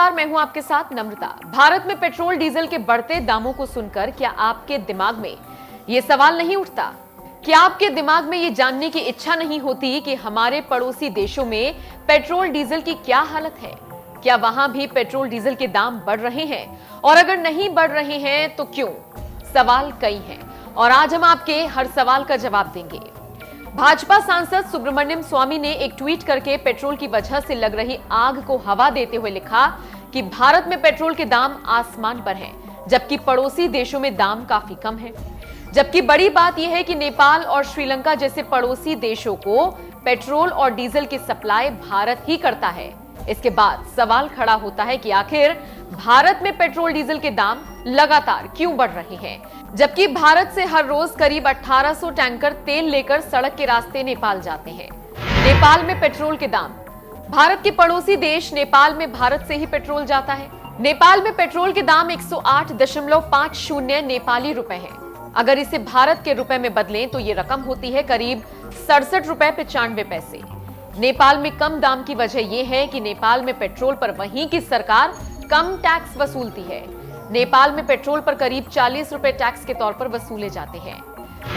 नमस्कार, मैं हूं आपके साथ नम्रता। भारत में पेट्रोल डीजल के बढ़ते दामों को सुनकर क्या आपके दिमाग में यह सवाल नहीं उठता? क्या आपके दिमाग में यह जानने की इच्छा नहीं होती कि हमारे पड़ोसी देशों में पेट्रोल डीजल की क्या हालत है? क्या वहां भी पेट्रोल डीजल के दाम बढ़ रहे हैं? और अगर नहीं बढ़ रहे हैं तो क्यों? सवाल कई हैं और आज हम आपके हर सवाल का जवाब देंगे। भाजपा सांसद सुब्रमण्यम स्वामी ने एक ट्वीट करके पेट्रोल की वजह से लग रही आग को हवा देते हुए लिखा कि भारत में पेट्रोल के दाम आसमान पर हैं, जबकि पड़ोसी देशों में दाम काफी कम है। जबकि बड़ी बात यह है कि नेपाल और श्रीलंका जैसे पड़ोसी देशों को पेट्रोल और डीजल की सप्लाई भारत ही करता है। इसके बाद सवाल खड़ा होता है कि आखिर भारत में पेट्रोल डीजल के दाम लगातार क्यों बढ़ रहे हैं, जबकि भारत से हर रोज करीब 1800 टैंकर तेल लेकर सड़क के रास्ते नेपाल जाते हैं। नेपाल में पेट्रोल के दाम। भारत के पड़ोसी देश नेपाल में भारत से ही पेट्रोल जाता है। नेपाल में पेट्रोल के दाम 108.50 नेपाली रुपए है। अगर इसे भारत के रुपए में बदलें तो ये रकम होती है करीब 67 रुपए 95 पैसे। नेपाल में कम दाम की वजह यह है कि नेपाल में पेट्रोल पर वहीं की सरकार कम टैक्स वसूलती है। नेपाल में पेट्रोल पर करीब 40 रुपए टैक्स के तौर पर वसूले जाते हैं।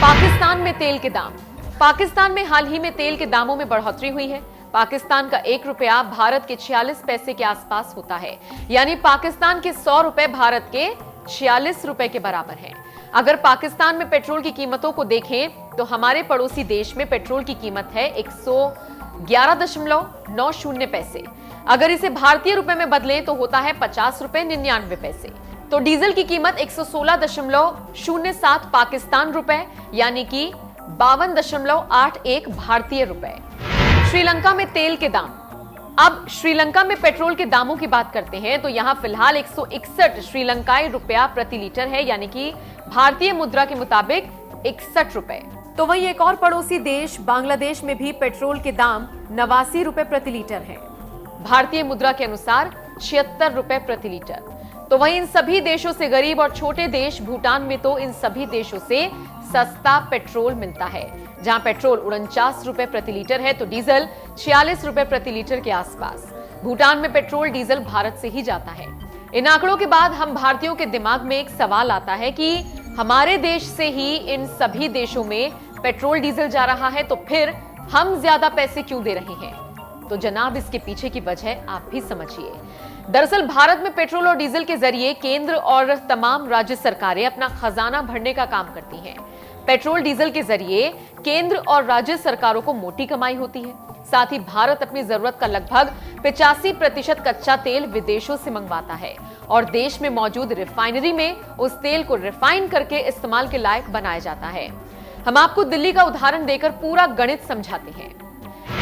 पाकिस्तान में तेल के दाम। पाकिस्तान में हाल ही में तेल के दामों में बढ़ोतरी हुई है। पाकिस्तान का 1 रुपया भारत के 46 पैसे के आसपास होता है, यानी पाकिस्तान के 100 रुपए भारत के 46 रुपए के बराबर है। अगर पाकिस्तान में पेट्रोल की कीमतों को देखें तो हमारे पड़ोसी देश में पेट्रोल की कीमत है 111.90 पैसे। अगर इसे भारतीय रुपए में बदलें तो होता है 50 रुपए 99 पैसे। तो डीजल की कीमत 116.07 पाकिस्तान रुपए, यानी कि 52.81 भारतीय रुपए। श्रीलंका में तेल के दाम। अब श्रीलंका में पेट्रोल के दामों की बात करते हैं तो यहां फिलहाल 161 श्रीलंकाई रुपया प्रति लीटर है, यानी कि भारतीय मुद्रा के मुताबिक 61 रुपए। तो वहीं एक और पड़ोसी देश बांग्लादेश में भी पेट्रोल के दाम 89 रुपए प्रति लीटर है, भारतीय मुद्रा के अनुसार 76 रुपए प्रति लीटर। तो वहीं इन सभी देशों से गरीब और छोटे देश भूटान में तो इन सभी देशों से सस्ता पेट्रोल मिलता है। जहां पेट्रोल 49 रुपए प्रति लीटर है तो डीजल 46 रुपए प्रति लीटर के आसपास। भूटान में पेट्रोल डीजल भारत से ही जाता है। इन आंकड़ों के बाद हम भारतीयों के दिमाग में एक सवाल आता है कि हमारे देश से ही इन सभी देशों में पेट्रोल डीजल जा रहा है, तो फिर हम ज्यादा पैसे क्यों दे रहे हैं? तो जनाब, इसके पीछे की वजह आप भी समझिए। दरअसल भारत में पेट्रोल और डीजल के जरिए केंद्र और तमाम राज्य सरकारें अपना खजाना भरने का काम करती हैं। पेट्रोल डीजल के जरिए केंद्र और राज्य सरकारों को मोटी कमाई होती है। साथ ही भारत अपनी जरूरत का लगभग 85% कच्चा तेल विदेशों से मंगवाता है और देश में मौजूद रिफाइनरी में उस तेल को रिफाइन करके इस्तेमाल के लायक बनाया जाता है। हम आपको दिल्ली का उदाहरण देकर पूरा गणित समझाते हैं।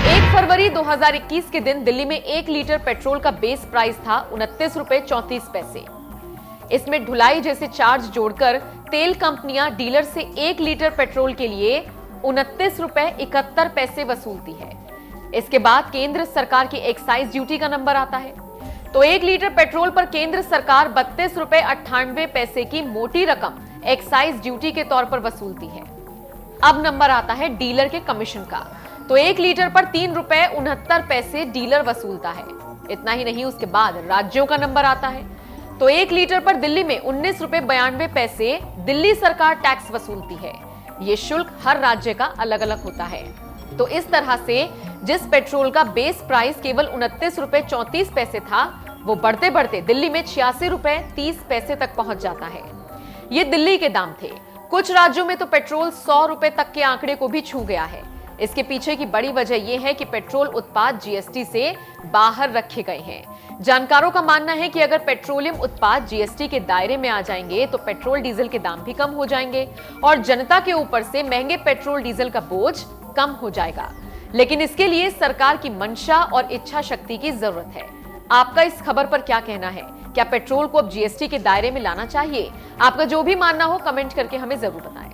1 फरवरी 2021 के दिन दिल्ली में 1 लीटर पेट्रोल का बेस प्राइस था 29 रुपए 34 पैसे। इसमें ढुलाई जैसे चार्ज जोड़कर तेल कंपनियां डीलर से 1 लीटर पेट्रोल के लिए 29 रुपए 71 पैसे वसूलती है। इसके बाद केंद्र सरकार की एक्साइज ड्यूटी का नंबर आता है। तो 1 लीटर पेट्रोल पर केंद्र सरकार 32 रुपए 98 पैसे की मोटी रकम एक्साइज ड्यूटी के तौर पर वसूलती है। अब नंबर आता है डीलर के कमीशन का। तो 1 लीटर पर 3 रुपए 69 पैसे डीलर वसूलता है। इतना ही नहीं, उसके बाद राज्यों का नंबर आता है। तो 1 लीटर पर दिल्ली में 19 रुपए 92 पैसे दिल्ली सरकार टैक्स वसूलती है। ये शुल्क हर राज्य का अलग अलग होता है। तो इस तरह से जिस पेट्रोल का बेस प्राइस केवल 29 रुपए 34 पैसे था, वो बढ़ते बढ़ते दिल्ली में 86 रुपए 30 पैसे तक पहुंच जाता है। ये दिल्ली के दाम थे। कुछ राज्यों में तो पेट्रोल 100 रुपए तक के आंकड़े को भी छू गया है। इसके पीछे की बड़ी वजह यह है कि पेट्रोल उत्पाद जीएसटी से बाहर रखे गए हैं। जानकारों का मानना है कि अगर पेट्रोलियम उत्पाद जीएसटी के दायरे में आ जाएंगे तो पेट्रोल डीजल के दाम भी कम हो जाएंगे और जनता के ऊपर से महंगे पेट्रोल डीजल का बोझ कम हो जाएगा। लेकिन इसके लिए सरकार की मंशा और इच्छा शक्ति की जरूरत है। आपका इस खबर पर क्या कहना है? क्या पेट्रोल को अब जीएसटी के दायरे में लाना चाहिए? आपका जो भी मानना हो कमेंट करके हमें जरूर बताएं।